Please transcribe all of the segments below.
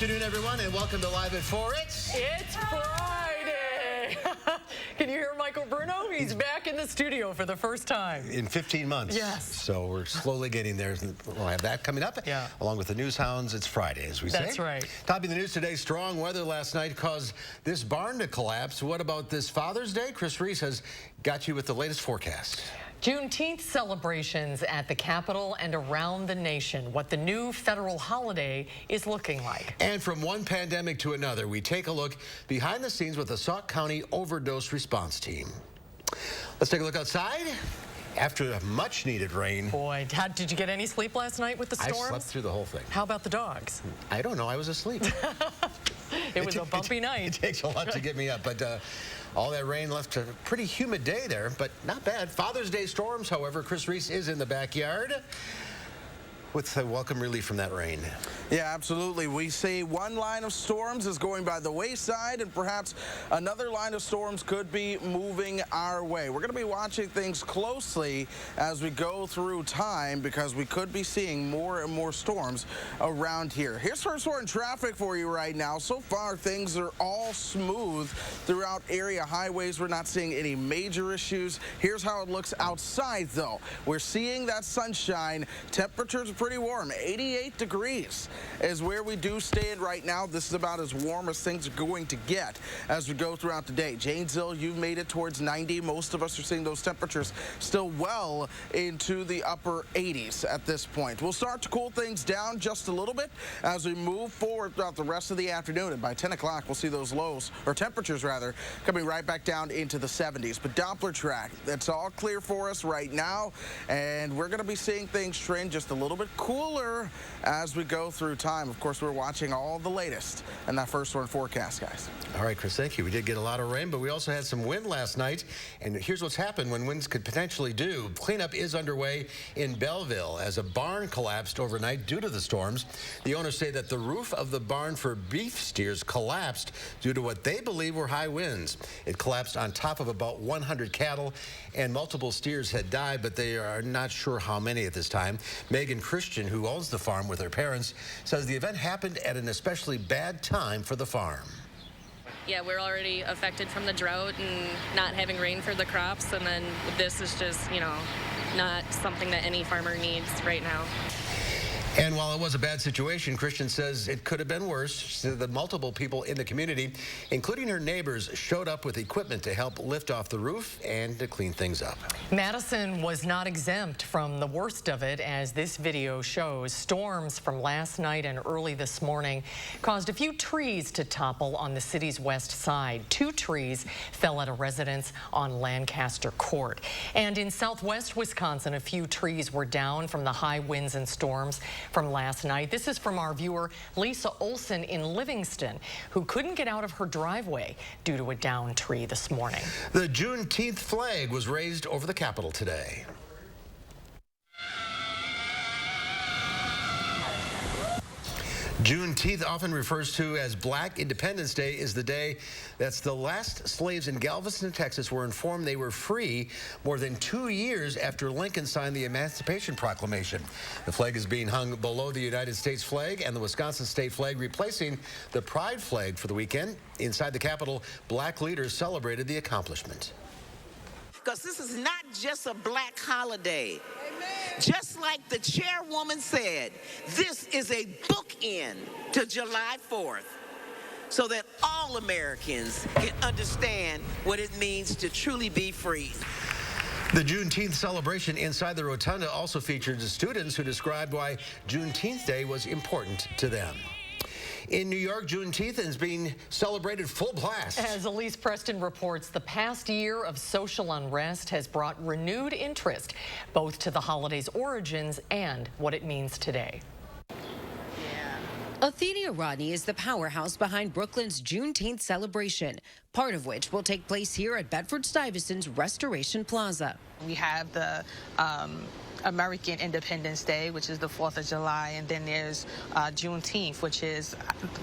afternoon, everyone, and welcome to Live at 4. It's Friday. Can you hear Michael Bruno? He's back in the studio for the first time. In 15 months. Yes. So we're slowly getting there. We'll have that coming up. Yeah. Along with the news hounds, it's Friday, as we say. That's right. Topping the news today, strong weather last night caused this barn to collapse. What about this Father's Day? Chris Reese has got you with the latest forecast. Juneteenth celebrations at the Capitol and around the nation, what the new federal holiday is looking like. And from one pandemic to another, we take a look behind the scenes with the Sauk County Overdose Response Team. Let's take a look outside. After much needed rain. Boy, did you get any sleep last night with the storms? I slept through the whole thing. How about the dogs? I don't know. I was asleep. It was a bumpy night. It takes a lot to get me up, but all that rain left a pretty humid day there, but not bad. Father's Day storms, however, Chris Reese is in the backyard with a welcome relief from that rain. Yeah, absolutely. We see one line of storms is going by the wayside, and perhaps another line of storms could be moving our way. We're going to be watching things closely as we go through time because we could be seeing more and more storms around here. Here's first one traffic for you right now. So far, things are all smooth throughout area highways. We're not seeing any major issues. Here's how it looks outside, though. We're seeing that sunshine. Temperatures are pretty warm. 88 degrees is where we do stand right now. This is about as warm as things are going to get as we go throughout the day. Janesville, you've made it towards 90. Most of us are seeing those temperatures still well into the upper 80s at this point. We'll start to cool things down just a little bit as we move forward throughout the rest of the afternoon. And by 10 o'clock, we'll see those lows, or temperatures rather, coming right back down into the 70s. But Doppler track, that's all clear for us right now. And we're going to be seeing things trend just a little bit cooler as we go through time. Of course, we're watching all the latest in that first one forecast, guys. All right, Chris, thank you. We did get a lot of rain, but we also had some wind last night. And here's what's happened when winds could potentially do. Cleanup is underway in Belleville as a barn collapsed overnight due to the storms. The owners say that the roof of the barn for beef steers collapsed due to what they believe were high winds. It collapsed on top of about 100 cattle, and multiple steers had died, but they are not sure how many at this time. Megan Christian, who owns the farm with her parents, says the event happened at an especially bad time for the farm. Yeah, we're already affected from the drought and not having rain for the crops, and then this is just, not something that any farmer needs right now. And while it was a bad situation, Christian says it could have been worse. She said that multiple people in the community, including her neighbors, showed up with equipment to help lift off the roof and to clean things up. Madison was not exempt from the worst of it, as this video shows. Storms from last night and early this morning caused a few trees to topple on the city's west side. 2 trees fell at a residence on Lancaster Court. And in southwest Wisconsin, a few trees were down from the high winds and storms from last night. This is from our viewer Lisa Olson in Livingston, who couldn't get out of her driveway due to a downed tree this morning. The Juneteenth flag was raised over the Capitol today. Juneteenth, often refers to as Black Independence Day, is the day that's the last slaves in Galveston, Texas were informed they were free more than 2 years after Lincoln signed the Emancipation Proclamation. The flag is being hung below the United States flag and the Wisconsin state flag, replacing the pride flag for the weekend. Inside the Capitol, black leaders celebrated the accomplishment. Because this is not just a black holiday. Just like the chairwoman said, this is a bookend to July 4th so that all Americans can understand what it means to truly be free. The Juneteenth celebration inside the Rotunda also featured students who described why Juneteenth Day was important to them. In New York, Juneteenth is being celebrated full blast. As Elise Preston reports, the past year of social unrest has brought renewed interest both to the holiday's origins and what it means today. Athenia Rodney is the powerhouse behind Brooklyn's Juneteenth celebration, part of which will take place here at Bedford-Stuyvesant's Restoration Plaza. We have the American Independence Day, which is the 4th of July, and then there's Juneteenth, which is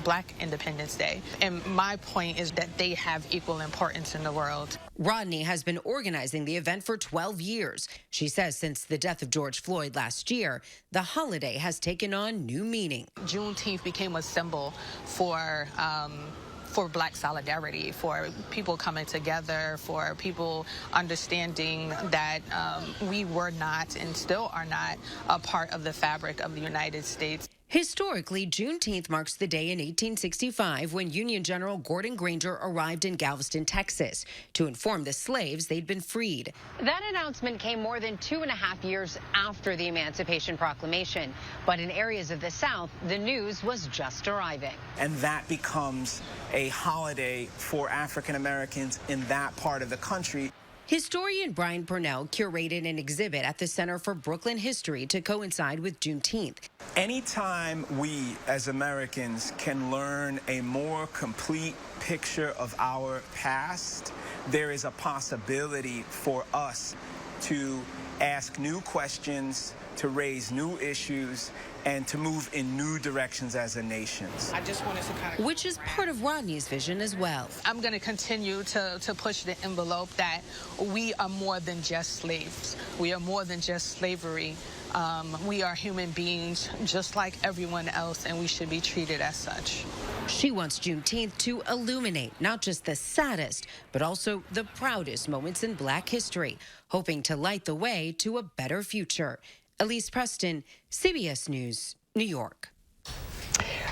Black Independence Day. And my point is that they have equal importance in the world. Rodney has been organizing the event for 12 years. She says since the death of George Floyd last year, the holiday has taken on new meaning. Juneteenth became a symbol for Black solidarity, for people coming together, for people understanding that we were not and still are not a part of the fabric of the United States. Historically, Juneteenth marks the day in 1865 when Union General Gordon Granger arrived in Galveston, Texas, to inform the slaves they'd been freed. That announcement came more than 2.5 years after the Emancipation Proclamation. But in areas of the South, the news was just arriving. And that becomes a holiday for African Americans in that part of the country. Historian Brian Purnell curated an exhibit at the Center for Brooklyn History to coincide with Juneteenth. Anytime we as Americans can learn a more complete picture of our past, there is a possibility for us to ask new questions, to raise new issues, and to move in new directions as a nation. I just wanted to kind of... Which is part of Rodney's vision as well. I'm going to continue to push the envelope that we are more than just slaves. We are more than just slavery. We are human beings just like everyone else, and we should be treated as such. She wants Juneteenth to illuminate not just the saddest, but also the proudest moments in Black history, hoping to light the way to a better future. Elise Preston, CBS News, New York.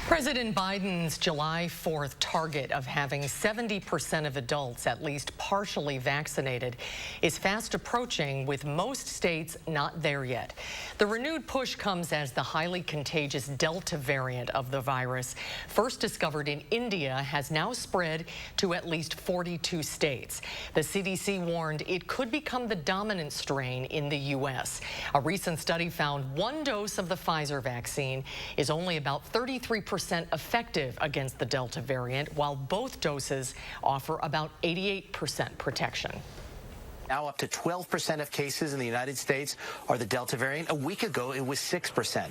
President Biden's July 4th target of having 70% of adults at least partially vaccinated is fast approaching, with most states not there yet. The renewed push comes as the highly contagious Delta variant of the virus, first discovered in India, has now spread to at least 42 states. The CDC warned it could become the dominant strain in the U.S. A recent study found one dose of the Pfizer vaccine is only about 33% effective against the Delta variant, while both doses offer about 88% protection. Now up to 12% of cases in the United States are the Delta variant. A week ago, it was 6%.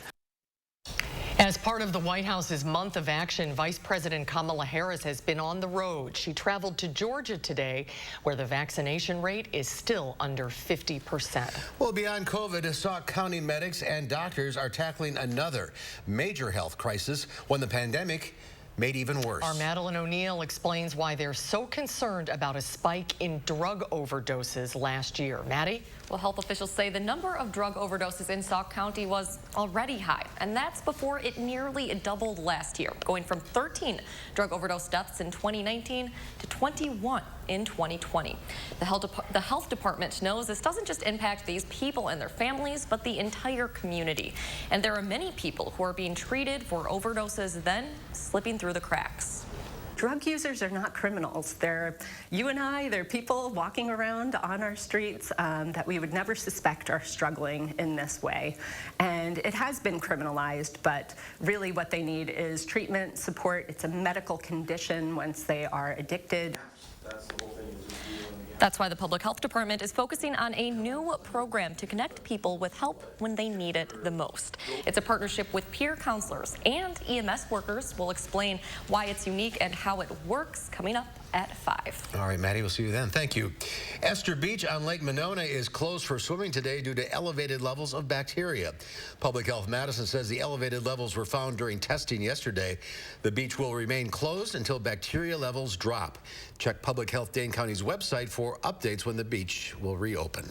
As part of the White House's month of action, Vice President Kamala Harris has been on the road. She traveled to Georgia today, where the vaccination rate is still under 50%. Well, beyond COVID, Sauk County medics and doctors are tackling another major health crisis, one the pandemic made even worse. Our Madeline O'Neill explains why they're so concerned about a spike in drug overdoses last year. Maddie? Well, health officials say the number of drug overdoses in Sauk County was already high, and that's before it nearly doubled last year, going from 13 drug overdose deaths in 2019 to 21 in 2020. The health department knows this doesn't just impact these people and their families, but the entire community. And there are many people who are being treated for overdoses, then slipping through the cracks. Drug users are not criminals. They're you and I, they're people walking around on our streets that we would never suspect are struggling in this way. And it has been criminalized, but really what they need is treatment, support. It's a medical condition once they are addicted. That's why the Public Health Department is focusing on a new program to connect people with help when they need it the most. It's a partnership with peer counselors and EMS workers. We'll explain why it's unique and how it works coming up at 5. All right, Maddie, we'll see you then. Thank you. Esther Beach on Lake Monona is closed for swimming today due to elevated levels of bacteria. Public Health Madison says the elevated levels were found during testing yesterday. The beach will remain closed until bacteria levels drop. Check Public Health Dane County's website for updates when the beach will reopen.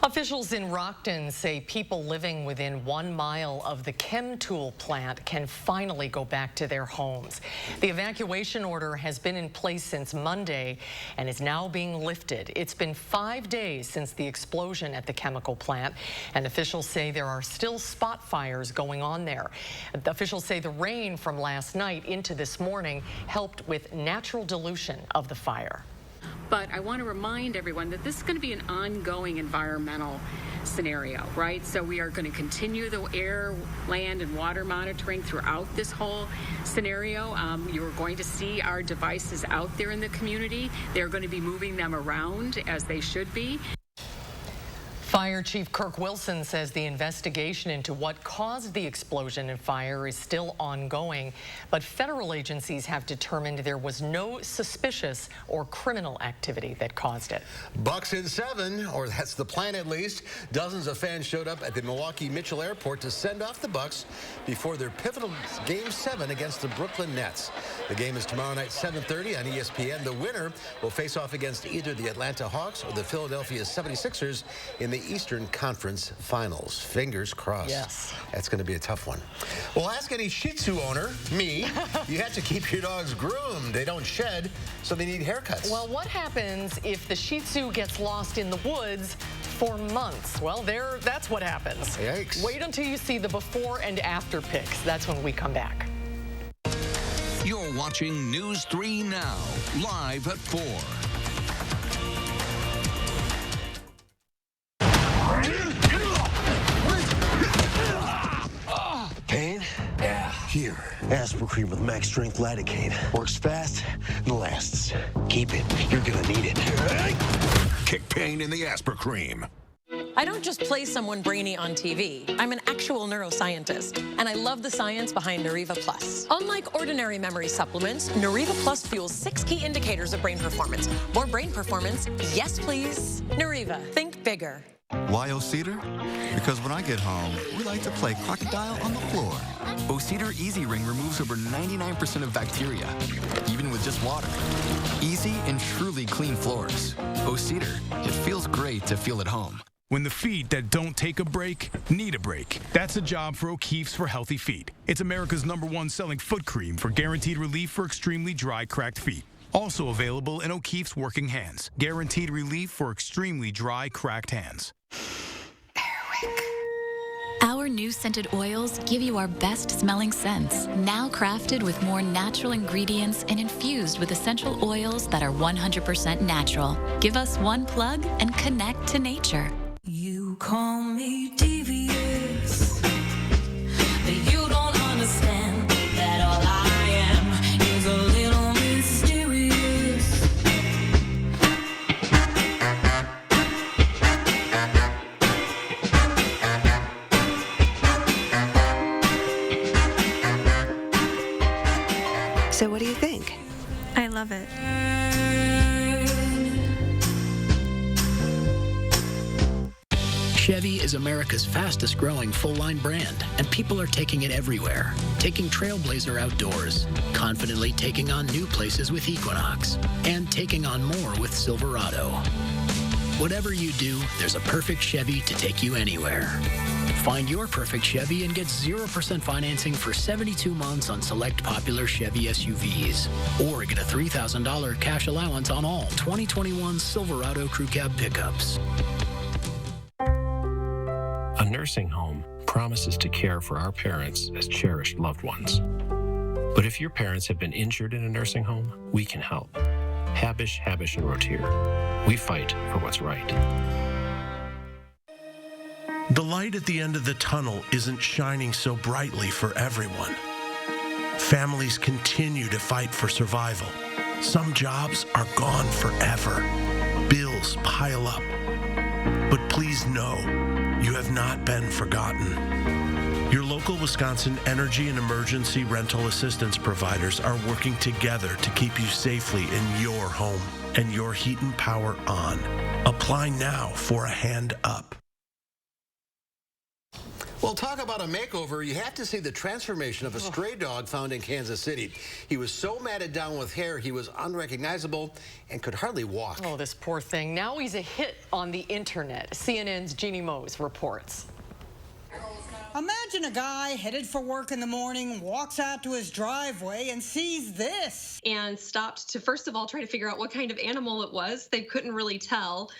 Officials in Rockton say people living within 1 mile of the Chemtool plant can finally go back to their homes. The evacuation order has been in place since Monday and is now being lifted. It's been 5 days since the explosion at the chemical plant, and officials say there are still spot fires going on there. The officials say the rain from last night into this morning helped with natural dilution of the fire. But I want to remind everyone that this is going to be an ongoing environmental scenario, right? So we are going to continue the air, land, and water monitoring throughout this whole scenario. You're going to see our devices out there in the community. They're going to be moving them around as they should be. Fire Chief Kirk Wilson says the investigation into what caused the explosion and fire is still ongoing, but federal agencies have determined there was no suspicious or criminal activity that caused it. Bucks in 7, or that's the plan at least. Dozens of fans showed up at the Milwaukee Mitchell Airport to send off the Bucks before their pivotal Game 7 against the Brooklyn Nets. The game is tomorrow night, 7:30 on ESPN. The winner will face off against either the Atlanta Hawks or the Philadelphia 76ers in the Eastern Conference Finals. Fingers crossed. Yes. That's going to be a tough one. Well, ask any Shih Tzu owner, me, you have to keep your dogs groomed. They don't shed, so they need haircuts. Well, what happens if the Shih Tzu gets lost in the woods for months? Well, that's what happens. Yikes. Wait until you see the before and after pics. That's when we come back. You're watching News 3 Now, live at 4. Pain? Yeah. Here, aspirin cream with max strength lidocaine. Works fast and lasts. Keep it. You're gonna need it. Kick pain in the aspirin cream. I don't just play someone brainy on TV. I'm an actual neuroscientist, and I love the science behind Nariva Plus. Unlike ordinary memory supplements, Nariva Plus fuels 6 key indicators of brain performance. More brain performance? Yes, please. Nariva, think bigger. Why O-Cedar? Because when I get home, we like to play crocodile on the floor. O-Cedar Easy Ring removes over 99% of bacteria, even with just water. Easy and truly clean floors. O-Cedar, it feels great to feel at home. When the feet that don't take a break need a break. That's a job for O'Keeffe's for Healthy Feet. It's America's #1 selling foot cream for guaranteed relief for extremely dry, cracked feet. Also available in O'Keeffe's Working Hands. Guaranteed relief for extremely dry, cracked hands. Our new scented oils give you our best smelling scents, now crafted with more natural ingredients and infused with essential oils that are 100% natural. Give us one plug and connect to nature. You call me devious, but you don't understand that all I am is a little mysterious. So what do you think? I love it. Chevy is America's fastest growing full-line brand, and people are taking it everywhere. Taking Trailblazer outdoors, confidently taking on new places with Equinox, and taking on more with Silverado. Whatever you do, there's a perfect Chevy to take you anywhere. Find your perfect Chevy and get 0% financing for 72 months on select popular Chevy SUVs. Or get a $3,000 cash allowance on all 2021 Silverado Crew Cab pickups. A nursing home promises to care for our parents as cherished loved ones. But if your parents have been injured in a nursing home, we can help. Habish, and Rotier. We fight for what's right. The light at the end of the tunnel isn't shining so brightly for everyone. Families continue to fight for survival. Some jobs are gone forever. Bills pile up. But please know, you have not been forgotten. Your local Wisconsin energy and emergency rental assistance providers are working together to keep you safely in your home and your heat and power on. Apply now for a hand up. Well, talk about a makeover. You have to see the transformation of a stray dog found in Kansas City. He was so matted down with hair, he was unrecognizable and could hardly walk. Oh, this poor thing. Now he's a hit on the internet. CNN's Jeannie Mose reports. Imagine a guy headed for work in the morning, walks out to his driveway and sees this. And stopped to, first of all, try to figure out what kind of animal it was. They couldn't really tell.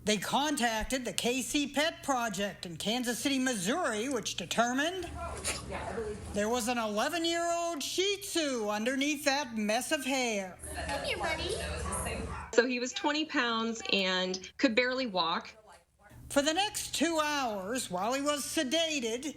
They contacted the KC Pet Project in Kansas City, Missouri, which determined there was an 11-year-old Shih Tzu underneath that mess of hair. Come here, buddy. So he was 20 pounds and could barely walk. For the next 2 hours, while he was sedated,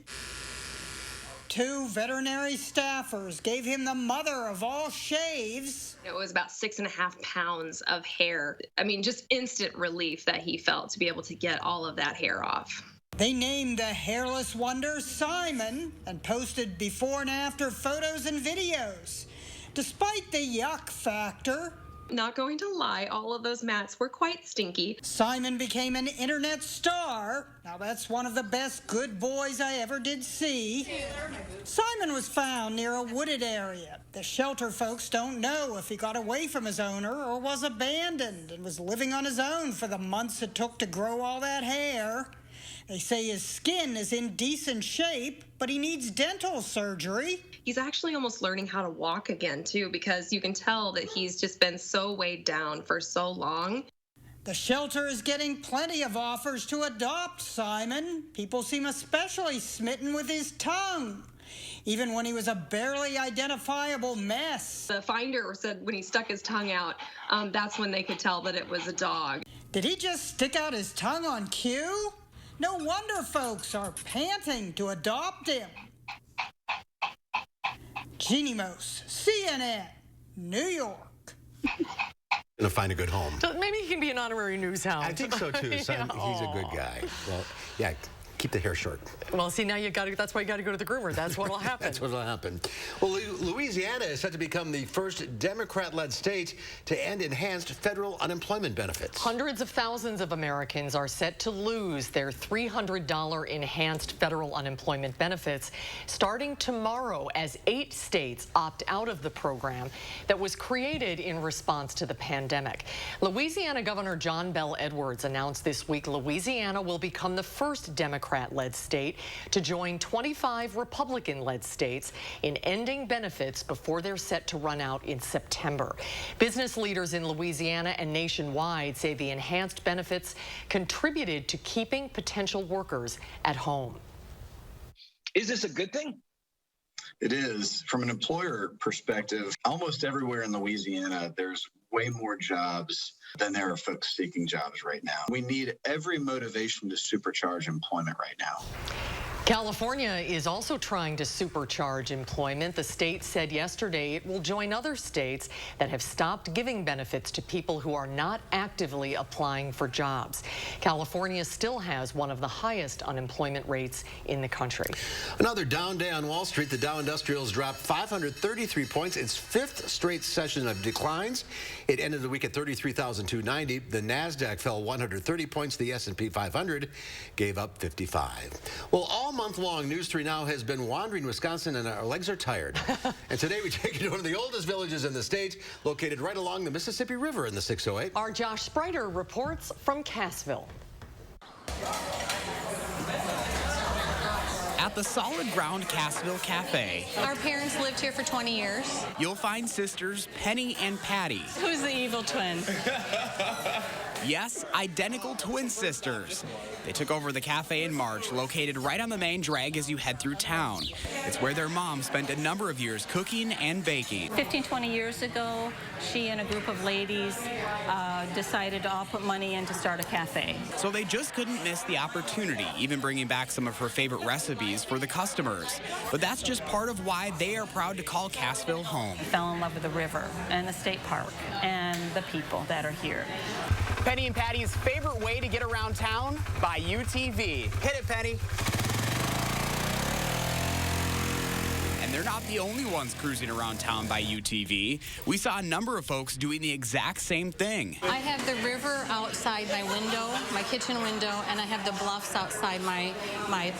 2 veterinary staffers gave him the mother of all shaves. It was about 6.5 pounds of hair. I mean, just instant relief that he felt to be able to get all of that hair off. They named the hairless wonder Simon and posted before and after photos and videos. Despite the yuck factor, not going to lie, all of those mats were quite stinky. Simon became an internet star. Now that's one of the best good boys I ever did see. Simon was found near a wooded area. The shelter folks don't know if he got away from his owner or was abandoned and was living on his own for the months it took to grow all that hair. They say his skin is in decent shape, but he needs dental surgery. He's actually almost learning how to walk again, too, because you can tell that he's just been so weighed down for so long. The shelter is getting plenty of offers to adopt Simon. People seem especially smitten with his tongue, even when he was a barely identifiable mess. The finder said when he stuck his tongue out, that's when they could tell that it was a dog. Did he just stick out his tongue on cue? No wonder folks are panting to adopt him. Jeannie Mose, CNN, New York. Gonna find a good home. So maybe he can be an honorary news hound. I think so too. Son, he's a good guy. Well, yeah. Keep the hair short. Well, see, now that's why you got to go to the groomer. That's what'll happen. That's what'll happen. Well, Louisiana is set to become the first Democrat-led state to end enhanced federal unemployment benefits. Hundreds of thousands of Americans are set to lose their $300 enhanced federal unemployment benefits starting tomorrow as 8 states opt out of the program that was created in response to the pandemic. Louisiana Governor John Bel Edwards announced this week Louisiana will become the first Democrat-led state to join 25 Republican-led states in ending benefits before they're set to run out in September. Business leaders in Louisiana and nationwide say the enhanced benefits contributed to keeping potential workers at home. Is this a good thing? It is. From an employer perspective, almost everywhere in Louisiana, there's way more jobs than there are folks seeking jobs right now. We need every motivation to supercharge employment right now. California is also trying to supercharge employment. The state said yesterday it will join other states that have stopped giving benefits to people who are not actively applying for jobs. California still has one of the highest unemployment rates in the country. Another down day on Wall Street. The Dow Industrials dropped 533 points. Its 5th straight session of declines. It ended the week at 33,290. The NASDAQ fell 130 points. The S&P 500 gave up 55. Well, all month long, News 3 Now has been wandering Wisconsin, and our legs are tired. And today we take you to one of the oldest villages in the state, located right along the Mississippi River in the 608. Our Josh Spreiter reports from Cassville. At the Solid Ground Cassville Cafe. Our parents lived here for 20 years. You'll find sisters Penny and Patty. Who's the evil twin? Yes, identical twin sisters. They took over the cafe in March, located right on the main drag as you head through town. It's where their mom spent a number of years cooking and baking. 15, 20 years ago, she and a group of ladies decided to all put money in to start a cafe. So they just couldn't miss the opportunity, even bringing back some of her favorite recipes for the customers. But that's just part of why they are proud to call Cassville home. I fell in love with the river and the state park and the people that are here. Penny and Patty's favorite way to get around town? By UTV. Hit it, Penny. And they're not the only ones cruising around town by UTV. We saw a number of folks doing the exact same thing. I have the river outside my window, my kitchen window, and I have the bluffs outside my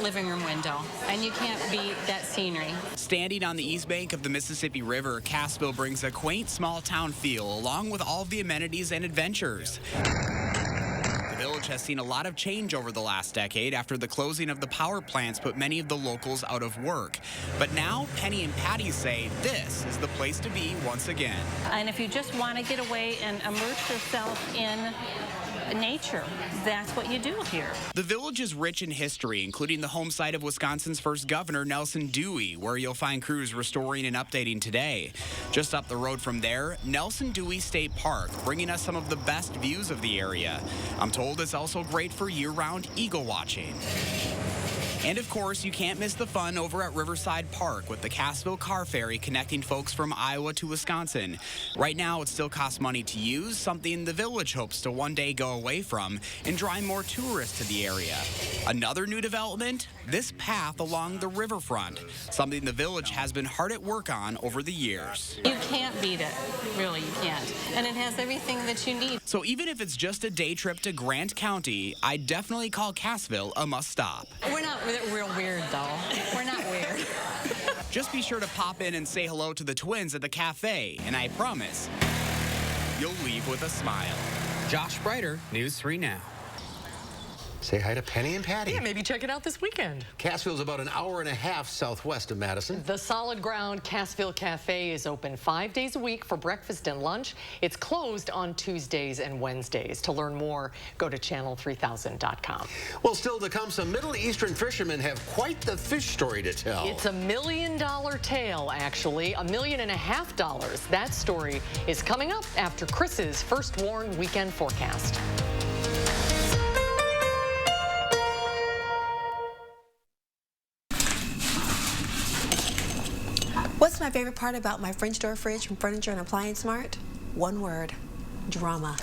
living room window. And you can't beat that scenery. Standing on the east bank of the Mississippi River, Cassville brings a quaint small town feel along with all of the amenities and adventures. The village has seen a lot of change over the last decade after the closing of the power plants put many of the locals out of work. But now, Penny and Patty say this is the place to be once again. And if you just want to get away and immerse yourself in nature, that's what you do here. The village is rich in history, including the home site of Wisconsin's first governor, Nelson Dewey, where you'll find crews restoring and updating today. Just up the road from there, Nelson Dewey State Park, bringing us some of the best views of the area. I'm told it's also great for year-round eagle watching. And of course, you can't miss the fun over at Riverside Park with the Cassville Car Ferry connecting folks from Iowa to Wisconsin. Right now, it still costs money to use, something the village hopes to one day go away from and draw more tourists to the area. Another new development, this path along the riverfront, something the village has been hard at work on over the years. You can't beat it, really, you can't. And it has everything that you need. So even if it's just a day trip to Grant County, I'd definitely call Cassville a must-stop. We're not real weird, though. We're not weird. Just be sure to pop in and say hello to the twins at the cafe, and I promise, you'll leave with a smile. Josh Breiter, News 3 Now. Say hi to Penny and Patty. Yeah, maybe check it out this weekend. Cassville's about an hour and a half southwest of Madison. The Solid Ground Cassville Cafe is open 5 days a week for breakfast and lunch. It's closed on Tuesdays and Wednesdays. To learn more, go to channel3000.com. Well, still to come, some Middle Eastern fishermen have quite the fish story to tell. It's $1 million tale, actually, $1.5 million. That story is coming up after Chris's First Warn weekend forecast. What's my favorite part about my French door fridge from Furniture and Appliance Mart? One word: drama.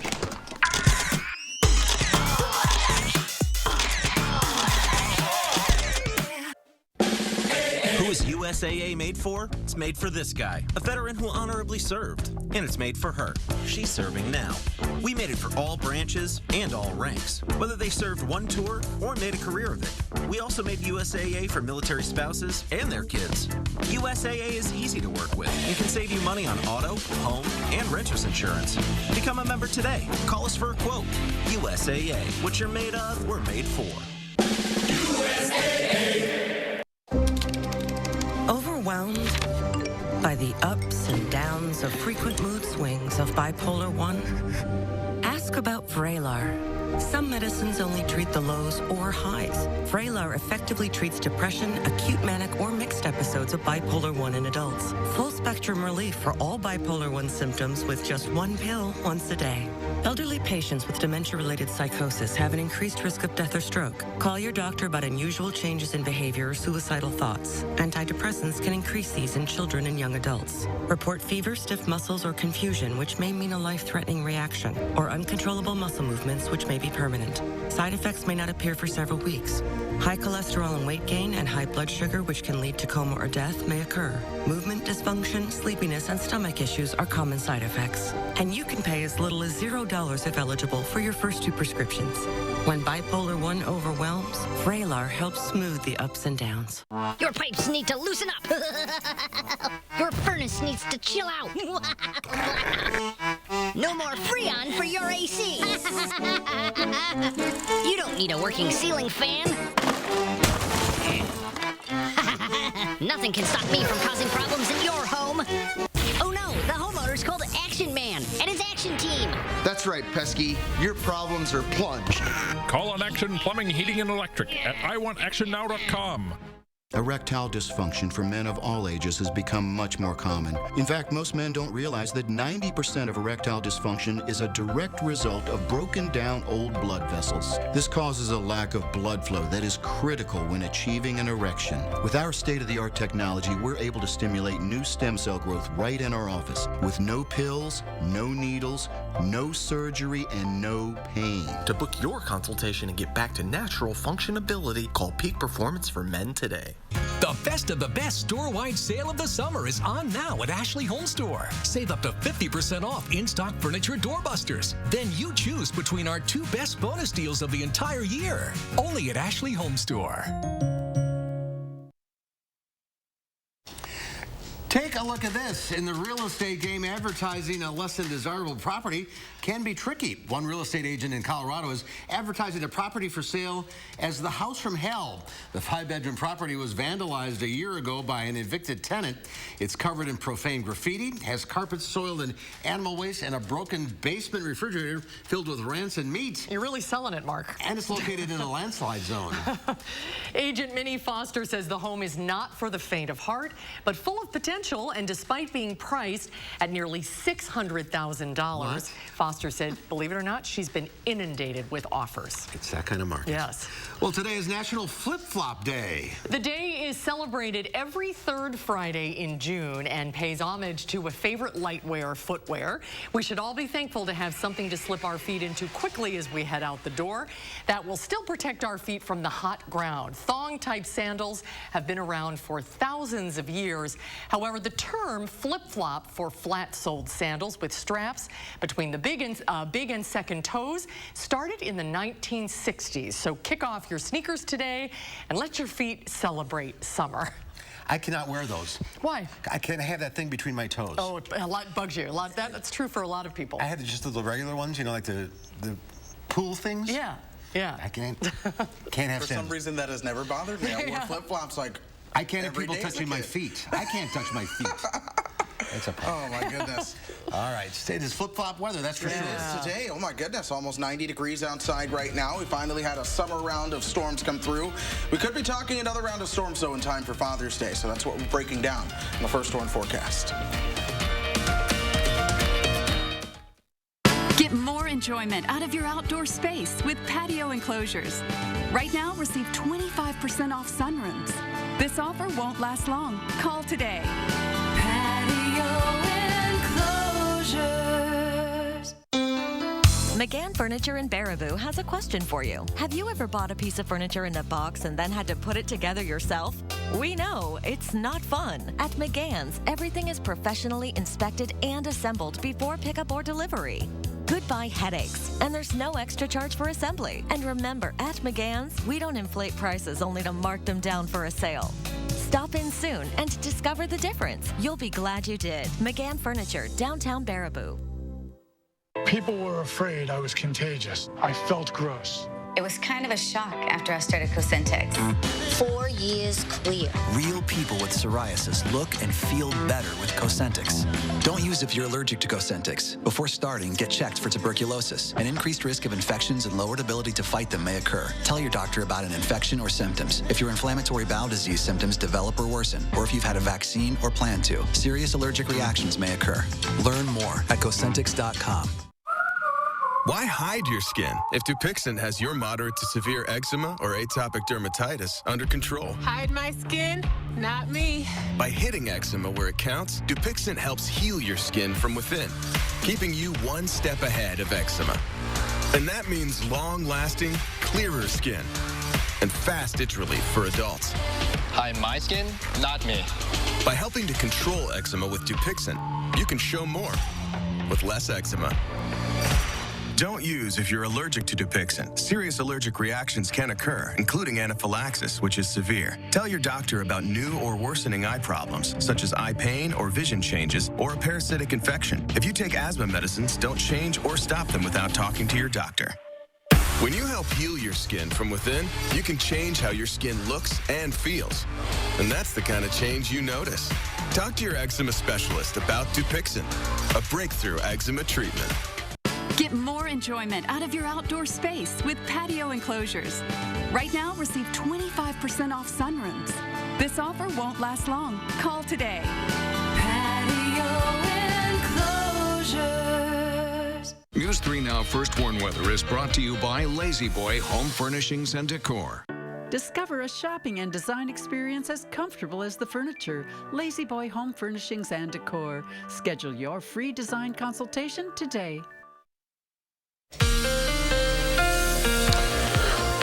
Who is USAA made for? It's made for this guy, a veteran who honorably served. And it's made for her. She's serving now. We made it for all branches and all ranks, whether they served one tour or made a career of it. We also made USAA for military spouses and their kids. USAA is easy to work with and can save you money on auto, home, and renter's insurance. Become a member today. Call us for a quote. USAA. What you're made of, we're made for. USAA. Overwhelmed by the ups and downs of frequent mood swings of bipolar 1? Ask about Vraylar. Some medicines only treat the lows or highs. Vraylar effectively treats depression, acute manic, or mixed episodes of bipolar 1 in adults. Full spectrum relief for all bipolar 1 symptoms with just one pill once a day. Elderly patients with dementia-related psychosis have an increased risk of death or stroke. Call your doctor about unusual changes in behavior or suicidal thoughts. Antidepressants can increase these in children and young adults. Report fever, stiff muscles, or confusion, which may mean a life-threatening reaction, or uncontrollable muscle movements, which may be permanent. Side effects may not appear for several weeks. High cholesterol and weight gain and high blood sugar, which can lead to coma or death, may occur. Movement dysfunction, sleepiness, and stomach issues are common side effects. And you can pay as little as $0 if eligible for your first 2 prescriptions. When bipolar 1 overwhelms, Vraylar helps smooth the ups and downs. Your pipes need to loosen up. Your furnace needs to chill out. No more Freon for your AC. You don't need a working ceiling fan. Nothing can stop me from causing problems in your home. Oh no, the homeowner's called Action Man and his action team. That's right, Pesky. Your problems are plunged. Call on Action Plumbing, Heating, and Electric at iwantactionnow.com. Erectile dysfunction for men of all ages has become much more common. In fact, most men don't realize that 90% of erectile dysfunction is a direct result of broken down old blood vessels. This causes a lack of blood flow that is critical when achieving an erection. With our state-of-the-art technology, we're able to stimulate new stem cell growth right in our office with no pills, no needles, no surgery, and no pain. To book your consultation and get back to natural functionability, call Peak Performance for Men today. The best of the best store-wide sale of the summer is on now at Ashley Home Store. Save up to 50% off in-stock furniture doorbusters. Then you choose between our 2 best bonus deals of the entire year. Only at Ashley Home Store. Take a look at this. In the real estate game, advertising a less than desirable property can be tricky. One real estate agent in Colorado is advertising a property for sale as the house from hell. The 5-bedroom property was vandalized a year ago by an evicted tenant. It's covered in profane graffiti, has carpets soiled in animal waste, and a broken basement refrigerator filled with rancid meat. You're really selling it, Mark. And it's located in a landslide zone. Agent Minnie Foster says the home is not for the faint of heart, but full of potential school, and despite being priced at nearly $600,000, Foster said, believe it or not, she's been inundated with offers. It's that kind of market. Yes. Well, today is National Flip-Flop Day. The day is celebrated every third Friday in June and pays homage to a favorite lightwear footwear. We should all be thankful to have something to slip our feet into quickly as we head out the door that will still protect our feet from the hot ground. Thong-type sandals have been around for thousands of years. However, the term flip-flop for flat-soled sandals with straps between the big and second toes started in the 1960s. So kick off your sneakers today and let your feet celebrate summer. I cannot wear those. Why? I can't have that thing between my toes. Oh, a lot bugs you. That's true for a lot of people. I have just the regular ones, you know, like the pool things. Yeah, yeah. I can't have For some reason, that has never bothered me. I wore flip-flops like I can't have people touching my feet. I can't touch my feet. That's a problem. Oh, my goodness. All right, this flip-flop weather, that's for sure. Today, oh my goodness, almost 90 degrees outside right now. We finally had a summer round of storms come through. We could be talking another round of storms, though, in time for Father's Day, so that's what we're breaking down in the first storm forecast. Get more enjoyment out of your outdoor space with patio enclosures. Right now, receive 25% off sunrooms. This offer won't last long. Call today. McGann Furniture in Baraboo has a question for you. Have you ever bought a piece of furniture in a box and then had to put it together yourself? We know it's not fun. At McGann's, everything is professionally inspected and assembled before pickup or delivery. Goodbye headaches, and there's no extra charge for assembly. And remember, at McGann's, we don't inflate prices only to mark them down for a sale. Stop in soon and discover the difference. You'll be glad you did. McGann Furniture, downtown Baraboo. People were afraid I was contagious. I felt gross. It was kind of a shock after I started Cosentyx. 4 years clear. Real people with psoriasis look and feel better with Cosentyx. Don't use if you're allergic to Cosentyx. Before starting, get checked for tuberculosis. An increased risk of infections and lowered ability to fight them may occur. Tell your doctor about an infection or symptoms. If your inflammatory bowel disease symptoms develop or worsen, or if you've had a vaccine or plan to, serious allergic reactions may occur. Learn more at Cosentyx.com. Why hide your skin if Dupixent has your moderate to severe eczema or atopic dermatitis under control? Hide my skin? Not me. By hitting eczema where it counts, Dupixent helps heal your skin from within, keeping you one step ahead of eczema. And that means long-lasting, clearer skin and fast itch relief for adults. Hide my skin? Not me. By helping to control eczema with Dupixent, you can show more with less eczema. Don't use if you're allergic to Dupixent. Serious allergic reactions can occur, including anaphylaxis, which is severe. Tell your doctor about new or worsening eye problems, such as eye pain or vision changes, or a parasitic infection. If you take asthma medicines, don't change or stop them without talking to your doctor. When you help heal your skin from within, you can change how your skin looks and feels. And that's the kind of change you notice. Talk to your eczema specialist about Dupixent, a breakthrough eczema treatment. Get more enjoyment out of your outdoor space with patio enclosures. Right now, receive 25% off sunrooms. This offer won't last long. Call today. Patio enclosures. News 3 Now First Warn Weather is brought to you by Lazy Boy Home Furnishings and Decor. Discover a shopping and design experience as comfortable as the furniture. Lazy Boy Home Furnishings and Decor. Schedule your free design consultation today.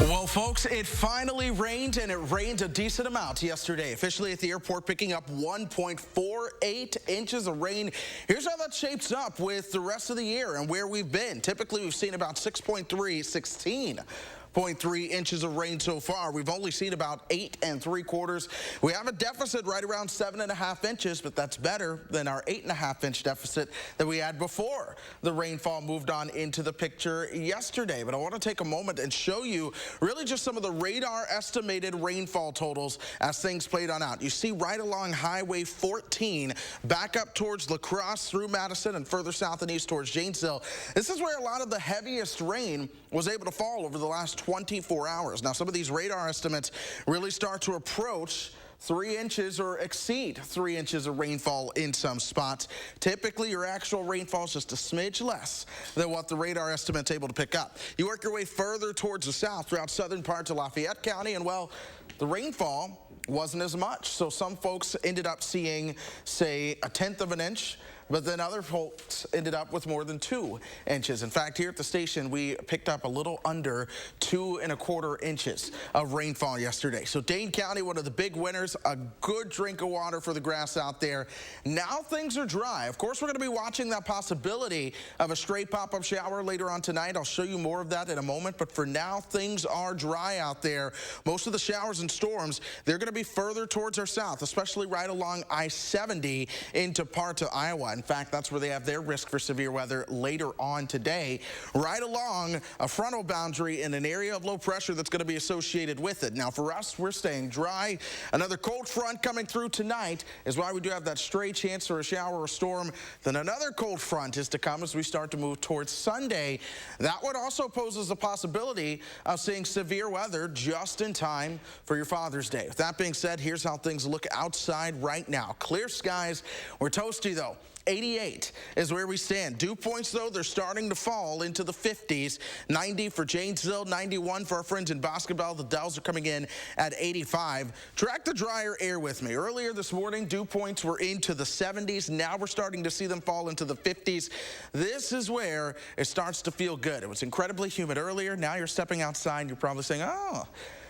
Well, folks, it finally rained, and it rained a decent amount yesterday. Officially at the airport, picking up 1.48 inches of rain. Here's how that shapes up with the rest of the year and where we've been. Typically, we've seen about 16.3 inches of rain so far. We've only seen about 8 3/4. We have a deficit right around 7.5 inches, but that's better than our 8.5 inch deficit that we had before the rainfall moved on into the picture yesterday. But I want to take a moment and show you really just some of the radar estimated rainfall totals as things played on out. You see right along Highway 14, back up towards La Crosse through Madison and further south and east towards Janesville. This is where a lot of the heaviest rain was able to fall over the last 24 hours. Now, some of these radar estimates really start to approach 3 inches or exceed 3 inches of rainfall in some spots. Typically, your actual rainfall is just a smidge less than what the radar estimate's able to pick up. You work your way further towards the south throughout southern parts of Lafayette County, and well, the rainfall wasn't as much. So some folks ended up seeing, say, 1/10 of an inch, but then other folks ended up with more than 2 inches. In fact, here at the station, we picked up a little under 2 1/4 inches of rainfall yesterday. So Dane County, one of the big winners, a good drink of water for the grass out there. Now things are dry. Of course, we're going to be watching that possibility of a stray pop-up shower later on tonight. I'll show you more of that in a moment, but for now, things are dry out there. Most of the showers and storms, they're going to be further towards our south, especially right along I-70 into parts of Iowa. In fact, that's where they have their risk for severe weather later on today, right along a frontal boundary in an area of low pressure that's going to be associated with it. Now, for us, we're staying dry. Another cold front coming through tonight is why we do have that stray chance for a shower or storm. Then another cold front is to come as we start to move towards Sunday. That one also poses a possibility of seeing severe weather just in time for your Father's Day. With that being said, here's how things look outside right now. Clear skies. We're toasty, though. 88 is where we stand. Dew points, though, they're starting to fall into the 50s. 90 for Janesville, 91 for our friends in Basketball. The Dells are coming in at 85. Track the drier air with me. Earlier this morning, dew points were into the 70s. Now we're starting to see them fall into the 50s. This is where it starts to feel good. It was incredibly humid earlier. Now you're stepping outside and you're probably saying, oh,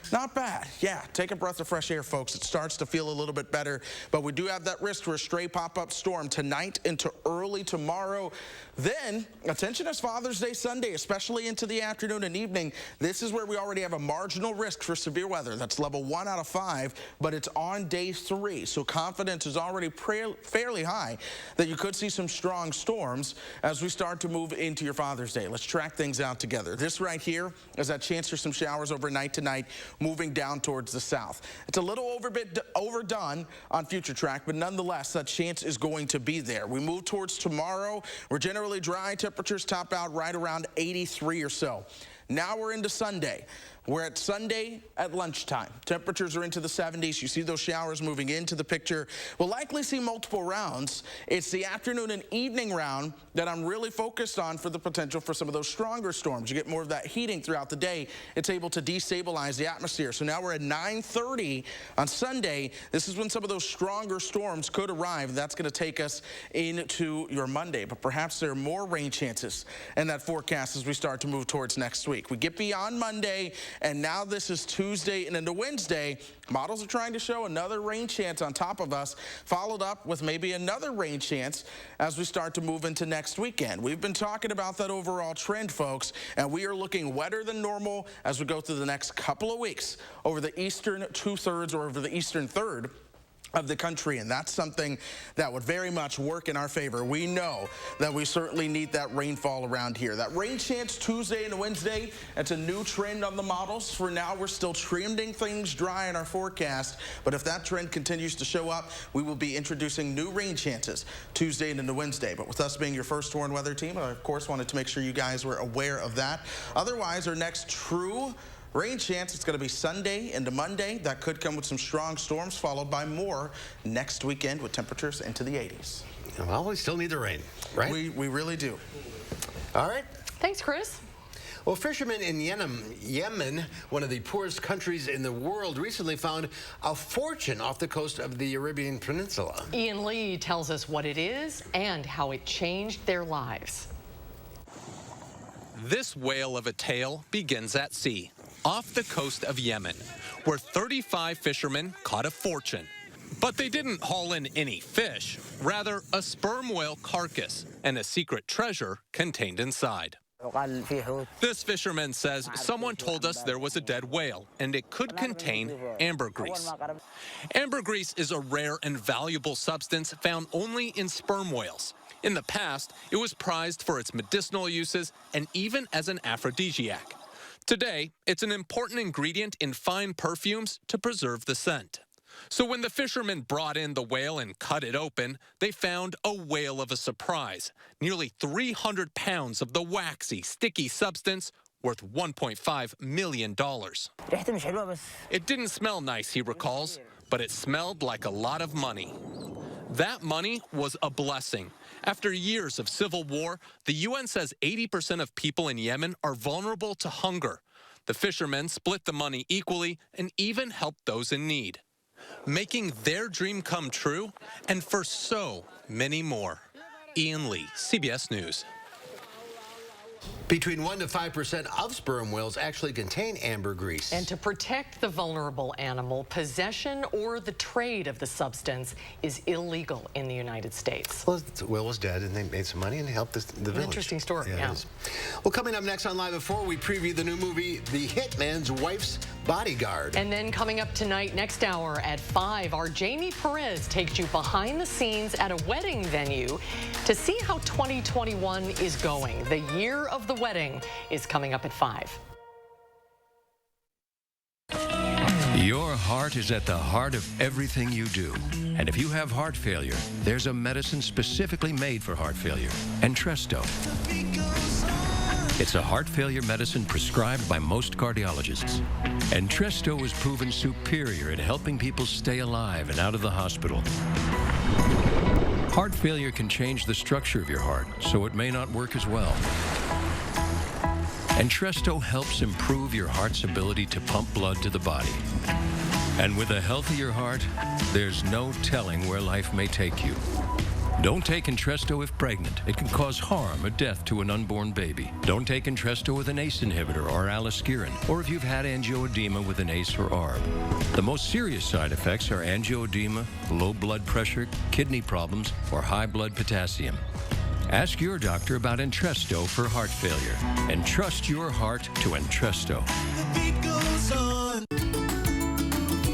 not bad. Yeah, take a breath of fresh air, folks. It starts to feel a little bit better, but we do have that risk for a stray pop-up storm tonight into early tomorrow. Then, attention as Father's Day Sunday, especially into the afternoon and evening. This is where we already have a marginal risk for severe weather. That's level 1 out of 5, but it's on day 3, so confidence is already fairly high that you could see some strong storms as we start to move into your Father's Day. Let's track things out together. This right here is that chance for some showers overnight tonight, moving down towards the south. It's a little overdone on future track, but nonetheless, that chance is going to be there. We move towards tomorrow. We're generally dry. Temperatures top out right around 83 or so. Now we're into Sunday. We're at Sunday at lunchtime. Temperatures are into the 70s. You see those showers moving into the picture. We'll likely see multiple rounds. It's the afternoon and evening round that I'm really focused on for the potential for some of those stronger storms. You get more of that heating throughout the day. It's able to destabilize the atmosphere. So now we're at 9:30 on Sunday. This is when some of those stronger storms could arrive. That's going to take us into your Monday. But perhaps there are more rain chances in that forecast as we start to move towards next week. We get beyond Monday, and now this is Tuesday and into Wednesday. Models are trying to show another rain chance on top of us, followed up with maybe another rain chance as we start to move into next weekend. We've been talking about that overall trend, folks, and we are looking wetter than normal as we go through the next couple of weeks over the eastern 2/3 or over the eastern 1/3 of the country, and that's something that would very much work in our favor. We know that we certainly need that rainfall around here. That rain chance Tuesday and Wednesday, it's a new trend on the models. For now, we're still trending things dry in our forecast, but if that trend continues to show up, we will be introducing new rain chances Tuesday and into Wednesday. But with us being your first warned weather team, I, of course, wanted to make sure you guys were aware of that. Otherwise, our next true rain chance, it's going to be Sunday into Monday. That could come with some strong storms, followed by more next weekend with temperatures into the 80s. Well, we still need the rain, right? We really do. All right. Thanks, Chris. Well, fishermen in Yemen, one of the poorest countries in the world, recently found a fortune off the coast of the Arabian Peninsula. Ian Lee tells us what it is and how it changed their lives. This whale of a tale begins at sea, off the coast of Yemen, where 35 fishermen caught a fortune. But they didn't haul in any fish, rather a sperm whale carcass and a secret treasure contained inside. This fisherman says someone told us there was a dead whale and it could contain ambergris. Ambergris is a rare and valuable substance found only in sperm whales. In the past, it was prized for its medicinal uses and even as an aphrodisiac. Today, it's an important ingredient in fine perfumes to preserve the scent. So when the fishermen brought in the whale and cut it open, they found a whale of a surprise. Nearly 300 pounds of the waxy, sticky substance worth $1.5 million. It didn't smell nice, he recalls, but it smelled like a lot of money. That money was a blessing. After years of civil war, the UN says 80% of people in Yemen are vulnerable to hunger. The fishermen split the money equally and even helped those in need, making their dream come true, and for so many more. Ian Lee, CBS News. Between 1% to 5% of sperm whales actually contain ambergris. And to protect the vulnerable animal, possession or the trade of the substance is illegal in the United States. Well, the whale was dead, and they made some money and helped the village. Interesting story, yeah. It is. Well, coming up next on Live at 4, we preview the new movie, The Hitman's Wife's Bodyguard. And then coming up tonight, next hour at 5, our Jamie Perez takes you behind the scenes at a wedding venue to see how 2021 is going. The year of the wedding is coming up at 5. Your heart is at the heart of everything you do. And if you have heart failure, there's a medicine specifically made for heart failure, Entresto. It's a heart failure medicine prescribed by most cardiologists. Entresto was proven superior at helping people stay alive and out of the hospital. Heart failure can change the structure of your heart, so it may not work as well. Entresto helps improve your heart's ability to pump blood to the body. And with a healthier heart, there's no telling where life may take you. Don't take Entresto if pregnant. It can cause harm or death to an unborn baby. Don't take Entresto with an ACE inhibitor or aliskiren, or if you've had angioedema with an ACE or ARB. The most serious side effects are angioedema, low blood pressure, kidney problems, or high blood potassium. Ask your doctor about Entresto for heart failure, and trust your heart to Entresto.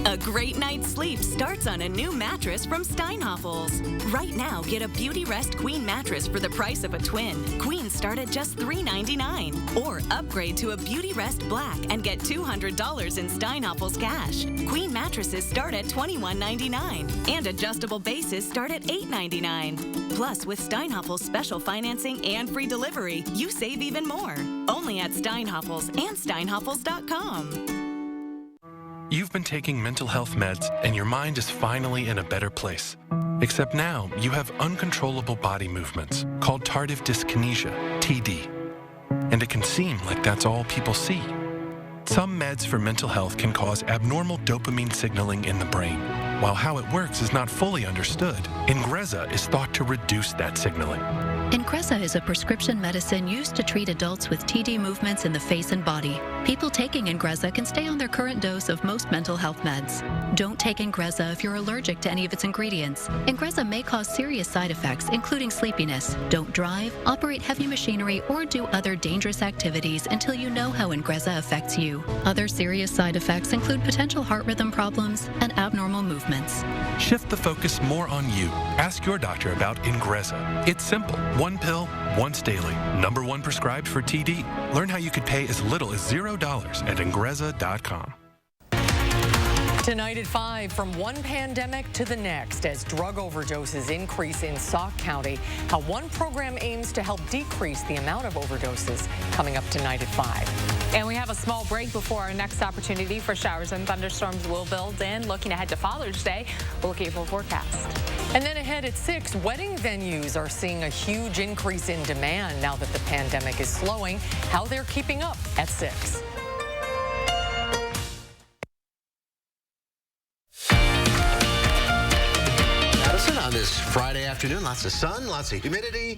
A great night's sleep starts on a new mattress from Steinhafels. Right now, get a Beauty Rest Queen mattress for the price of a twin. Queens start at just $399. Or upgrade to a Beauty Rest Black and get $200 in Steinhafels cash. Queen mattresses start at $21.99. And adjustable bases start at $8.99. Plus, with Steinhafels special financing and free delivery, you save even more. Only at Steinhafels and Steinhafels.com. You've been taking mental health meds and your mind is finally in a better place. Except now, you have uncontrollable body movements called tardive dyskinesia, TD. And it can seem like that's all people see. Some meds for mental health can cause abnormal dopamine signaling in the brain. While how it works is not fully understood, Ingrezza is thought to reduce that signaling. Ingrezza is a prescription medicine used to treat adults with TD movements in the face and body. People taking Ingrezza can stay on their current dose of most mental health meds. Don't take Ingrezza if you're allergic to any of its ingredients. Ingrezza may cause serious side effects, including sleepiness. Don't drive, operate heavy machinery, or do other dangerous activities until you know how Ingrezza affects you. Other serious side effects include potential heart rhythm problems and abnormal movements. Shift the focus more on you. Ask your doctor about Ingrezza. It's simple. One pill, once daily. #1 prescribed for TD. Learn how you could pay as little as $0 at Ingrezza.com. Tonight at 5, from one pandemic to the next, as drug overdoses increase in Sauk County, how one program aims to help decrease the amount of overdoses. Coming up tonight at 5. And we have a small break before our next opportunity for showers and thunderstorms will build in. Looking ahead to Father's Day, we'll look at your full forecast. And then ahead at 6, wedding venues are seeing a huge increase in demand now that the pandemic is slowing. How they're keeping up at 6. On this Friday afternoon, lots of sun, lots of humidity,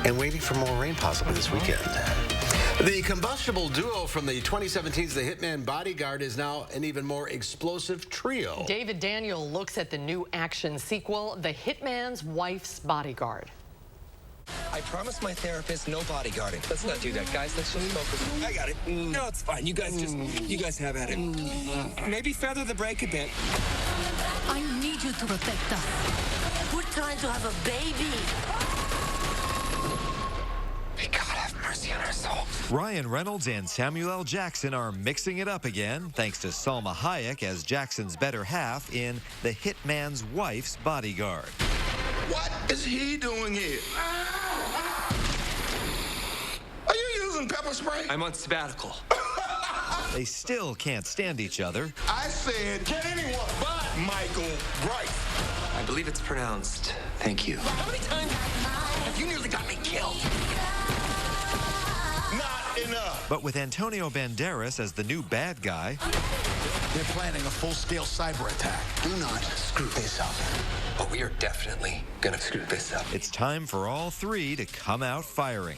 and waiting for more rain possibly this weekend. The combustible duo from the 2017's The Hitman Bodyguard is now an even more explosive trio. David Daniel looks at the new action sequel, The Hitman's Wife's Bodyguard. I promised my therapist no bodyguarding. Let's not do that, guys. Let's just focus. I got it. No, it's fine. You guys have at it. Maybe feather the brake a bit. I need you to protect us. We're trying to have a baby. May God have mercy on our souls. Ryan Reynolds and Samuel L. Jackson are mixing it up again, thanks to Salma Hayek as Jackson's better half in The Hitman's Wife's Bodyguard. What is he doing here? Are you using pepper spray? I'm on sabbatical. They still can't stand each other. I said, get anyone but Michael Bryce. I believe it's pronounced thank you. How many times have you nearly got me killed? Not enough. But with Antonio Banderas as the new bad guy, They're planning a full-scale cyber attack. Do not screw this up. But we are definitely gonna screw this up. it's time for all three to come out firing.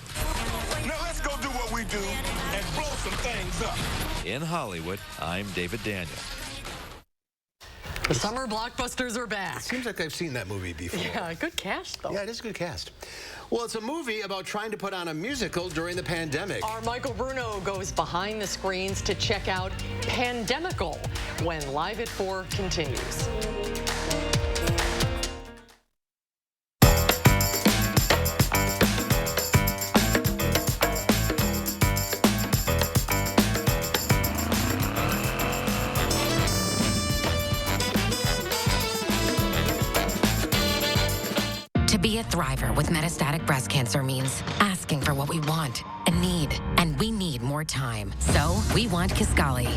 Now let's go do what we do and blow some things up. In Hollywood, I'm David Daniel. The summer blockbusters are back. Seems like I've seen that movie before. Yeah, good cast, though. Yeah, it is a good cast. Well, it's a movie about trying to put on a musical during the pandemic. Our Michael Bruno goes behind the screens to check out Pandemical when Live at 4 continues. To be a thriver with metastatic breast cancer means asking for what we want and need, and we need more time. So we want Kisqali.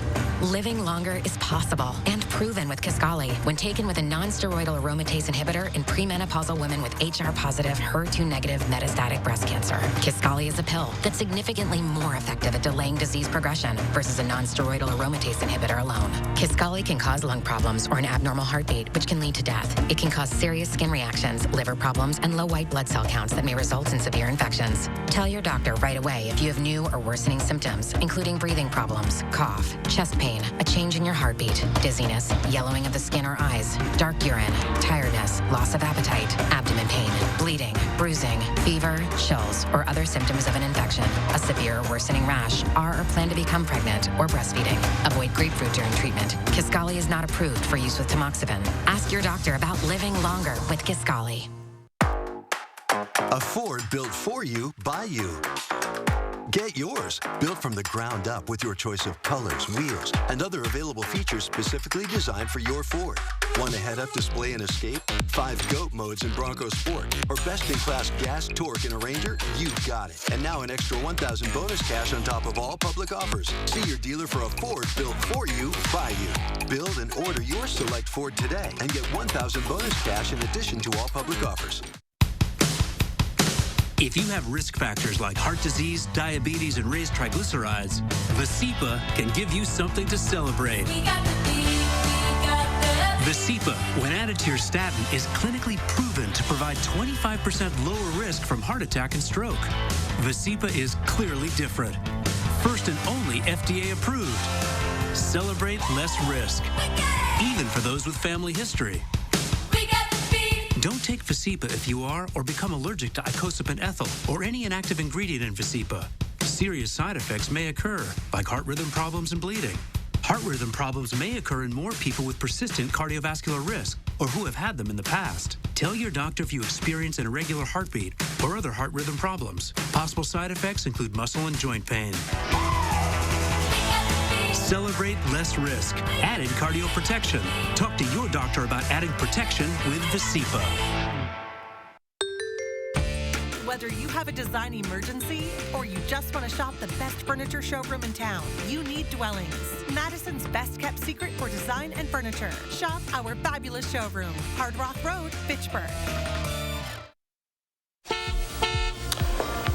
Living longer is possible and proven with Kisqali when taken with a non-steroidal aromatase inhibitor in premenopausal women with HR-positive, HER2-negative metastatic breast cancer. Kisqali is a pill that's significantly more effective at delaying disease progression versus a non-steroidal aromatase inhibitor alone. Kisqali can cause lung problems or an abnormal heartbeat, which can lead to death. It can cause serious skin reactions, liver problems, and low white blood cell counts that may result in severe infections. Tell your doctor right away if you have new or worsening symptoms, including breathing problems, cough, chest pain, a change in your heartbeat, dizziness, yellowing of the skin or eyes, dark urine, tiredness, loss of appetite, abdomen pain, bleeding, bruising, fever, chills, or other symptoms of an infection, a severe or worsening rash, are or plan to become pregnant or breastfeeding. Avoid grapefruit during treatment. Kisqali is not approved for use with tamoxifen. Ask your doctor about living longer with Kisqali. A Ford built for you, by you. Get yours, built from the ground up with your choice of colors, wheels, and other available features specifically designed for your Ford. Want a head-up display in Escape, 5 GOAT modes in Bronco Sport, or best-in-class gas torque in a Ranger? You've got it. And now an extra $1,000 bonus cash on top of all public offers. See your dealer for a Ford built for you, by you. Build and order your select Ford today and get $1,000 bonus cash in addition to all public offers. If you have risk factors like heart disease, diabetes, and raised triglycerides, Visipa can give you something to celebrate. Visipa, when added to your statin, is clinically proven to provide 25% lower risk from heart attack and stroke. Visipa is clearly different. First and only FDA approved. Celebrate less risk, even for those with family history. Don't take Visipa if you are or become allergic to icosapent ethyl or any inactive ingredient in Visipa. Serious side effects may occur, like heart rhythm problems and bleeding. Heart rhythm problems may occur in more people with persistent cardiovascular risk or who have had them in the past. Tell your doctor if you experience an irregular heartbeat or other heart rhythm problems. Possible side effects include muscle and joint pain. Celebrate less risk. Added cardio protection. Talk to your doctor about added protection with Visipa. Whether you have a design emergency or you just want to shop the best furniture showroom in town, you need Dwellings, Madison's best kept secret for design and furniture. Shop our fabulous showroom, Hard Rock Road, Fitchburg.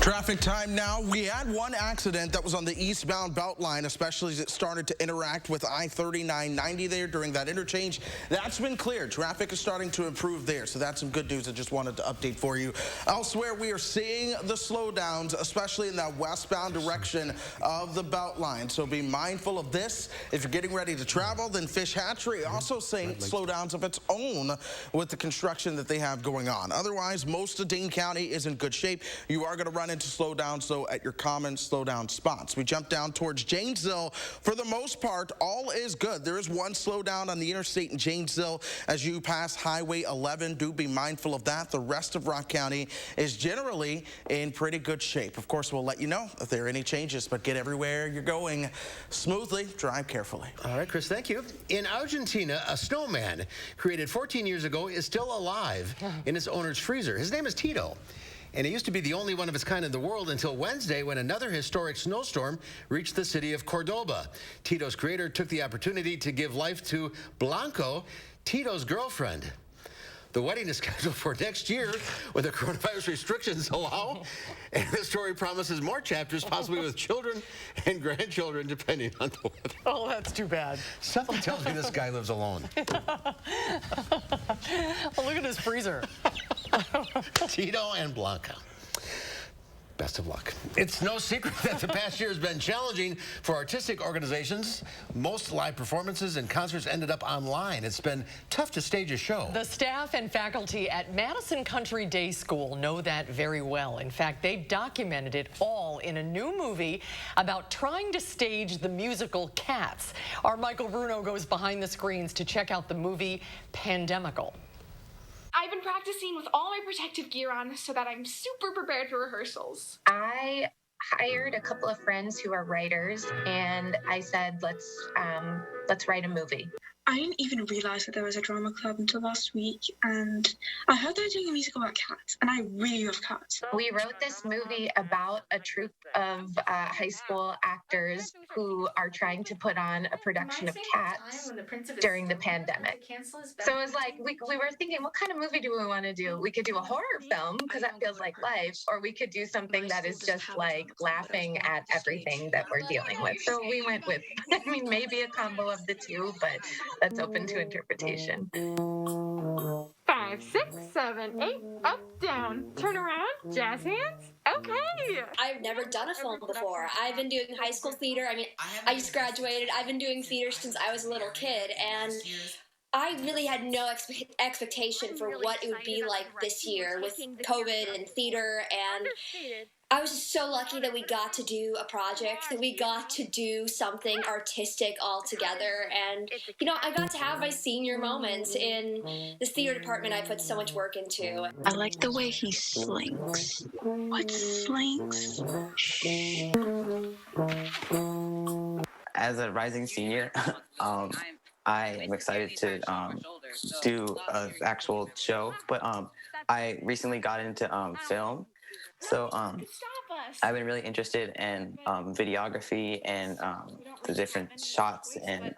Traffic time now. We had one accident that was on the eastbound Beltline, especially as it started to interact with I-3990 there during that interchange. That's been cleared. Traffic is starting to improve there, so that's some good news I just wanted to update for you. Elsewhere, we are seeing the slowdowns, especially in that westbound direction of the Beltline, so be mindful of this. If you're getting ready to travel, then Fish Hatchery also seeing slowdowns of its own with the construction that they have going on. Otherwise, most of Dane County is in good shape. You are going to run into slowdowns, though, at your common slowdown spots. We jump down towards Janesville. For the most part, all is good. There is one slowdown on the interstate in Janesville as you pass Highway 11. Do be mindful of that. The rest of Rock County is generally in pretty good shape. Of course, we'll let you know if there are any changes, but get everywhere you're going smoothly. Drive carefully. All right, Chris, thank you. In Argentina, a snowman created 14 years ago is still alive in its owner's freezer. His name is Tito. And it used to be the only one of its kind in the world until Wednesday when another historic snowstorm reached the city of Cordoba. Tito's creator took the opportunity to give life to Blanco, Tito's girlfriend. The wedding is scheduled for next year when the coronavirus restrictions allow. And the story promises more chapters, possibly with children and grandchildren, depending on the weather. Oh, that's too bad. Something tells me this guy lives alone. Well, look at his freezer. Tito and Blanca. Best of luck. It's no secret that the past year has been challenging for artistic organizations. Most live performances and concerts ended up online. It's been tough to stage a show. The staff and faculty at Madison Country Day School know that very well. In fact, they've documented it all in a new movie about trying to stage the musical Cats. Our Michael Bruno goes behind the screens to check out the movie Pandemical. I've been practicing with all my protective gear on so that I'm super prepared for rehearsals. I hired a couple of friends who are writers, and I said, let's write a movie. I didn't even realize that there was a drama club until last week, and I heard they were doing a musical about cats, and I really love cats. We wrote this movie about a troupe of high school actors who are trying to put on a production of Cats during the pandemic. So it was like, we were thinking, what kind of movie do we want to do? We could do a horror film, because that feels like life, or we could do something that is just like laughing at everything that we're dealing with. So we went with, maybe a combo of the two, but that's open to interpretation. 5, 6, 7, 8, up, down, turn around, jazz hands. Okay. I've never done a film before. I've been doing high school theater. I just graduated. I've been doing theater since I was a little kid, and I really had no expectation for what it would be like this year with COVID and theater, and I was just so lucky that we got to do a project, that we got to do something artistic all together, and, I got to have my senior moments in this theater department I put so much work into. I like the way he slinks. What slinks? As a rising senior, I am excited to do an actual show, but I recently got into film. So I've been really interested in videography and the different shots and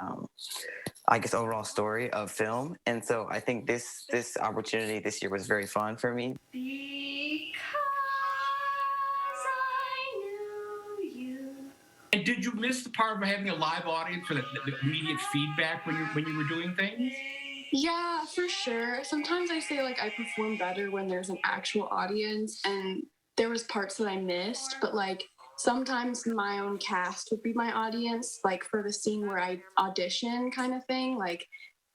I guess overall story of film. And so I think this opportunity this year was very fun for me. And did you miss the part of having a live audience for the immediate feedback when you were doing things? Yeah, for sure. Sometimes I say I perform better when there's an actual audience, and there was parts that I missed, but sometimes my own cast would be my audience, for the scene where I audition kind of thing.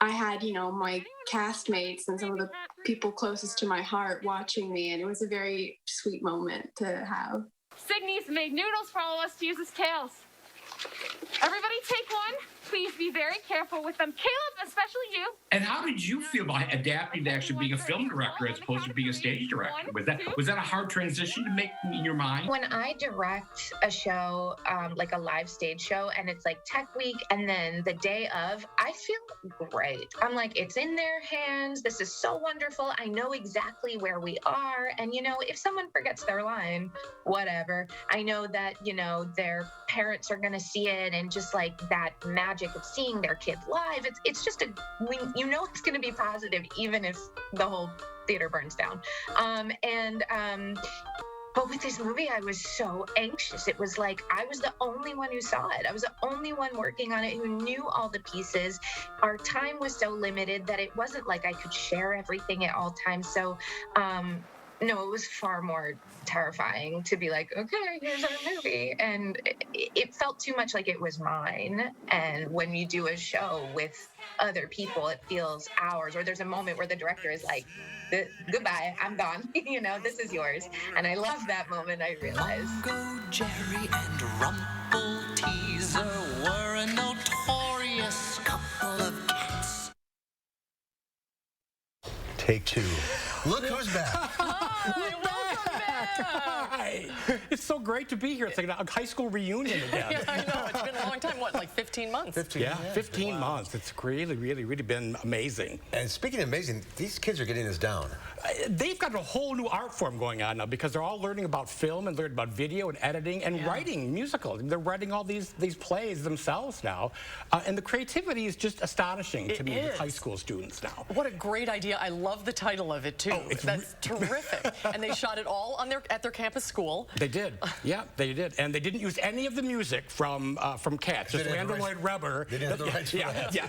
I had, my castmates and some of the people closest to my heart watching me, and it was a very sweet moment to have. Signy's made noodles for all of us to use as tails. Everybody take one. Please be very careful with them. Caleb, especially you. And how did you feel about adapting to actually being a film director as opposed to being a stage director? Was that a hard transition to make in your mind? When I direct a show, like a live stage show, and it's Tech Week, and then the day of, I feel great. I'm it's in their hands. This is so wonderful. I know exactly where we are. And, if someone forgets their line, whatever. I know that, their parents are going to see it, and just that magic of seeing their kid live. It's just it's going to be positive, even if the whole theater burns down. But with this movie, I was so anxious. It was I was the only one who saw it. I was the only one working on it who knew all the pieces. Our time was so limited that it wasn't I could share everything at all times. So, no, it was far more terrifying to be okay, here's our movie. And it felt too much like it was mine. And when you do a show with other people, it feels ours. Or there's a moment where the director is goodbye, I'm gone. This is yours. And I love that moment, I realized. Mungo, Jerry, and Rumple Teaser were a notorious couple of cats. Take two. Look who's back. Hi. It's so great to be here. It's like a high school reunion again. Yeah, I know. It's been a long time. What, 15 15 months. 15 months. It's really been amazing. And speaking of amazing, these kids are getting this down. They've got a whole new art form going on now because they're all learning about film and learning about video and editing and writing musicals. They're writing all these plays themselves now. And the creativity is just astonishing to me with high school students now. What a great idea. I love the title of it, too. Oh, That's terrific. And they shot it all on at their campus school. They did. Yeah, they did. And they didn't use any of the music from Cats. Just Andrew Lloyd Webber. They didn't have the rights for that. Yeah.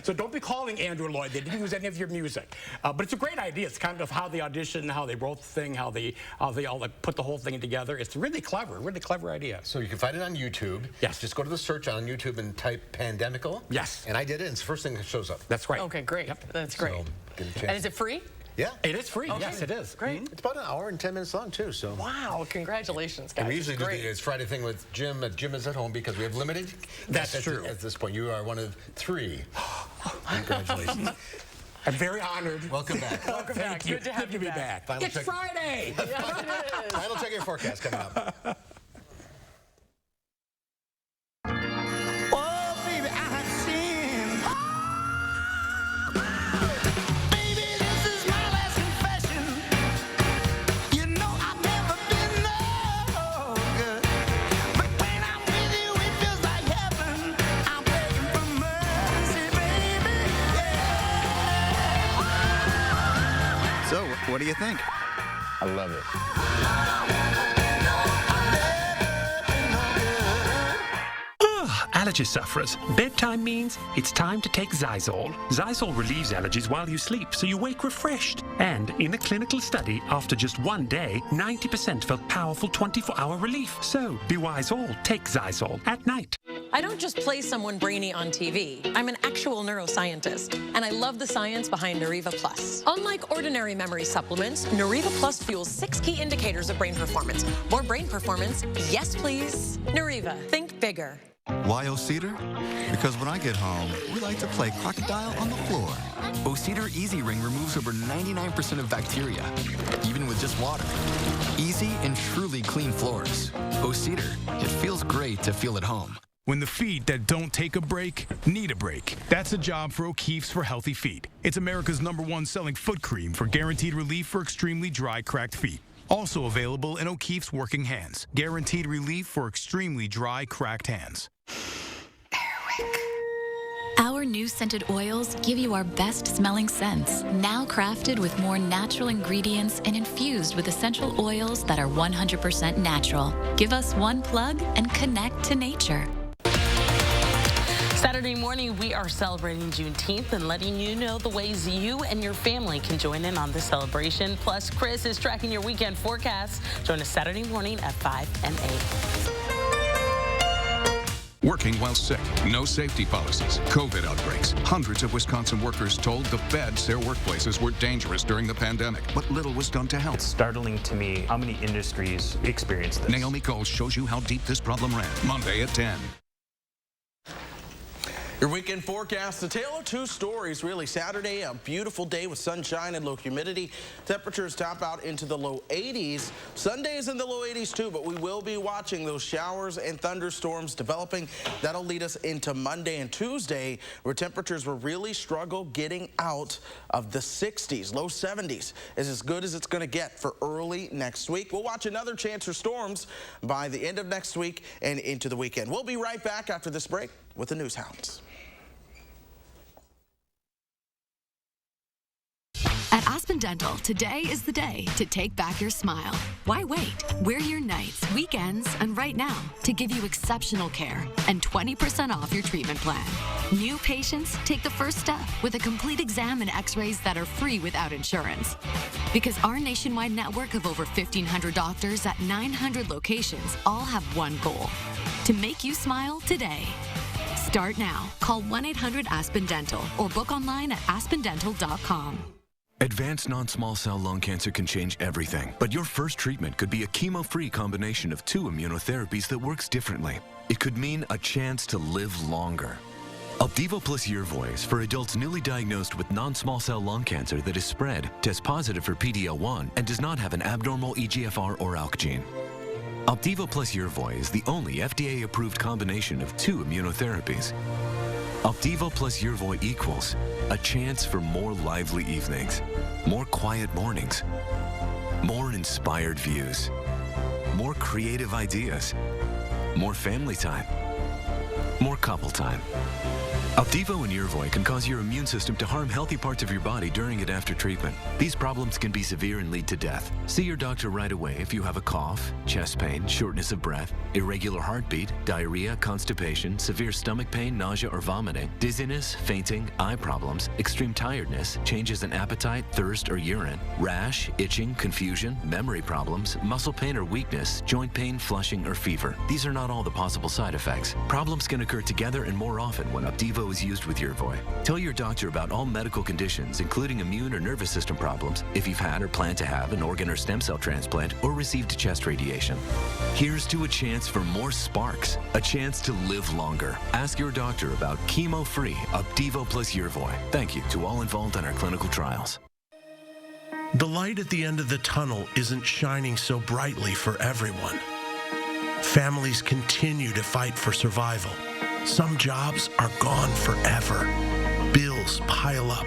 So don't be calling Andrew Lloyd. They didn't use any of your music. But it's a great idea. It's kind of how they auditioned, how they wrote the thing, how they all put the whole thing together. It's really clever idea. So you can find it on YouTube. Yes. Just go to the search on YouTube and type Pandemical. Yes. And I did it, and it's the first thing that shows up. That's right. Okay, great. Yep. That's great. So, get a chance. And is it free? Yeah. It is free. Okay. Yes, it is. Great. It's about an hour and 10 minutes long, too. So. Wow, congratulations, guys. And we usually do Great. it's Friday thing with Jim. Jim is at home because we have limited. That's true. At this point, you are one of 3. Congratulations. I'm very honored. Welcome back. Welcome back. Thank you. Good to have you be back. back. It's Friday. Yes, it is. Final check of your forecast coming up. So, what do you think? I love it. Allergy sufferers, bedtime means it's time to take Zysol. Zysol relieves allergies while you sleep, so you wake refreshed. And in a clinical study, after just 1 day, 90% felt powerful 24-hour relief. So, be wise all, take Zysol at night. I don't just play someone brainy on TV. I'm an actual neuroscientist, and I love the science behind Nariva Plus. Unlike ordinary memory supplements, Nariva Plus fuels 6 key indicators of brain performance. More brain performance, yes please. Nariva, think bigger. Why O-Cedar? Because when I get home, we like to play crocodile on the floor. O-Cedar Easy Ring removes over 99% of bacteria, even with just water. Easy and truly clean floors. O-Cedar, it feels great to feel at home. When the feet that don't take a break need a break. That's a job for O'Keefe's for Healthy Feet. It's America's #1 selling foot cream for guaranteed relief for extremely dry, cracked feet. Also available in O'Keefe's Working Hands. Guaranteed relief for extremely dry, cracked hands. Our new scented oils give you our best smelling scents, now crafted with more natural ingredients and infused with essential oils that are 100% natural. Give us one plug and connect to nature. Saturday morning, we are celebrating Juneteenth and letting you know the ways you and your family can join in on the celebration. Plus, Chris is tracking your weekend forecast. Join us Saturday morning at 5 and 8. Working while sick, no safety policies, COVID outbreaks. Hundreds of Wisconsin workers told the feds their workplaces were dangerous during the pandemic, but little was done to help. It's startling to me how many industries experience this. Naomi Cole shows you how deep this problem ran. Monday at 10. Your weekend forecast, a tale of 2 stories, really. Saturday, a beautiful day with sunshine and low humidity. Temperatures top out into the low 80s. Sunday is in the low 80s too, but we will be watching those showers and thunderstorms developing. That'll lead us into Monday and Tuesday, where temperatures will really struggle getting out of the 60s. Low 70s is as good as it's going to get for early next week. We'll watch another chance for storms by the end of next week and into the weekend. We'll be right back after this break with the News Hounds. At Aspen Dental, today is the day to take back your smile. Why wait? We're here nights, weekends, and right now to give you exceptional care and 20% off your treatment plan. New patients take the first step with a complete exam and x-rays that are free without insurance. Because our nationwide network of over 1,500 doctors at 900 locations all have one goal: to make you smile today. Start now. Call 1-800-ASPEN-DENTAL or book online at aspendental.com. Advanced non-small cell lung cancer can change everything, but your first treatment could be a chemo-free combination of 2 immunotherapies that works differently. It could mean a chance to live longer. Opdivo plus Yervoy for adults newly diagnosed with non-small cell lung cancer that is spread, tests positive for PD-L1, and does not have an abnormal EGFR or ALK gene. Opdivo plus Yervoy is the only FDA-approved combination of 2 immunotherapies. Opdivo plus Yervoy equals a chance for more lively evenings, more quiet mornings, more inspired views, more creative ideas, more family time, more couple time. Opdivo and Yervoy can cause your immune system to harm healthy parts of your body during and after treatment. These problems can be severe and lead to death. See your doctor right away if you have a cough, chest pain, shortness of breath, irregular heartbeat, diarrhea, constipation, severe stomach pain, nausea or vomiting, dizziness, fainting, eye problems, extreme tiredness, changes in appetite, thirst or urine, rash, itching, confusion, memory problems, muscle pain or weakness, joint pain, flushing or fever. These are not all the possible side effects. Problems can occur together and more often when Opdivo is used with Yervoy. Tell your doctor about all medical conditions, including immune or nervous system problems, if you've had or plan to have an organ or stem cell transplant or received chest radiation. Here's to a chance for more sparks, a chance to live longer. Ask your doctor about chemo-free Opdivo plus Yervoy. Thank you to all involved in our clinical trials. The light at the end of the tunnel isn't shining so brightly for everyone. Families continue to fight for survival. Some jobs are gone forever. Bills pile up.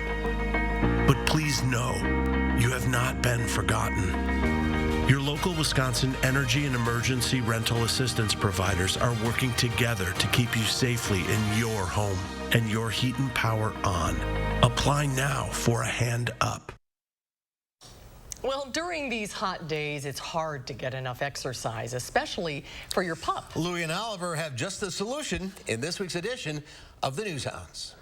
But please know, you have not been forgotten. Your local Wisconsin energy and emergency rental assistance providers are working together to keep you safely in your home and your heat and power on. Apply now for a hand up. Well, during these hot days, it's hard to get enough exercise, especially for your pup. Louie and Oliver have just the solution in this week's edition of the News Hounds.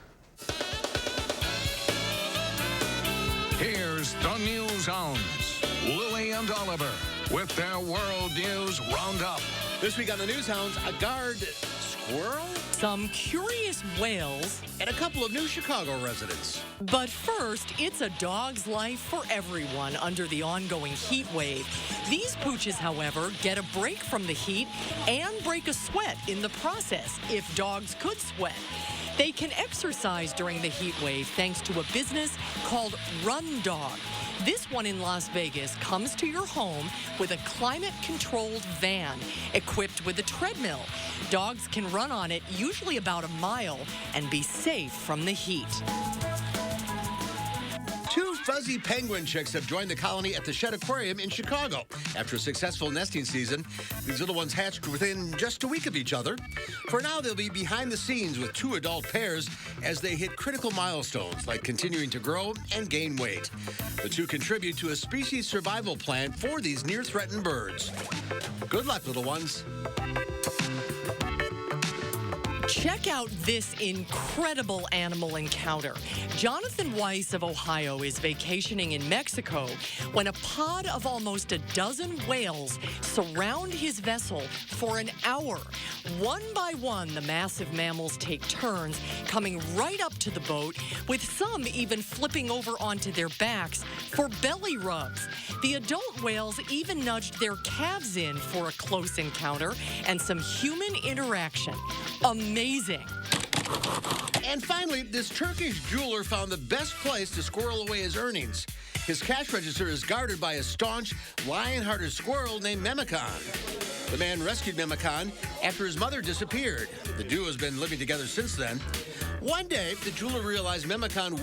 Here's the News Hounds, Louie and Oliver, with their World News Roundup. This week on the News Hounds, a guard squirrel, some curious whales, and a couple of new Chicago residents. But first, it's a dog's life for everyone under the ongoing heat wave. These pooches, however, get a break from the heat and break a sweat in the process, if dogs could sweat. They can exercise during the heat wave thanks to a business called Run Dog. This one in Las Vegas comes to your home with a climate-controlled van equipped with a treadmill. Dogs can run on it usually about a mile and be safe from the heat. Two fuzzy penguin chicks have joined the colony at the Shed Aquarium in Chicago. After a successful nesting season, these little ones hatched within just a week of each other. For now, they'll be behind the scenes with 2 adult pairs as they hit critical milestones like continuing to grow and gain weight. The 2 contribute to a species survival plan for these near-threatened birds. Good luck, little ones. Check out this incredible animal encounter. Jonathan Weiss of Ohio is vacationing in Mexico when a pod of almost a dozen whales surround his vessel for an hour. One by one, the massive mammals take turns coming right up to the boat, with some even flipping over onto their backs for belly rubs. The adult whales even nudged their calves in for a close encounter and some human interaction. Amazing. And finally, this Turkish jeweler found the best place to squirrel away his earnings. His cash register is guarded by a staunch, lion-hearted squirrel named Memekan. The man rescued Memekan after his mother disappeared. The duo has been living together since then. One day, the jeweler realized Memekan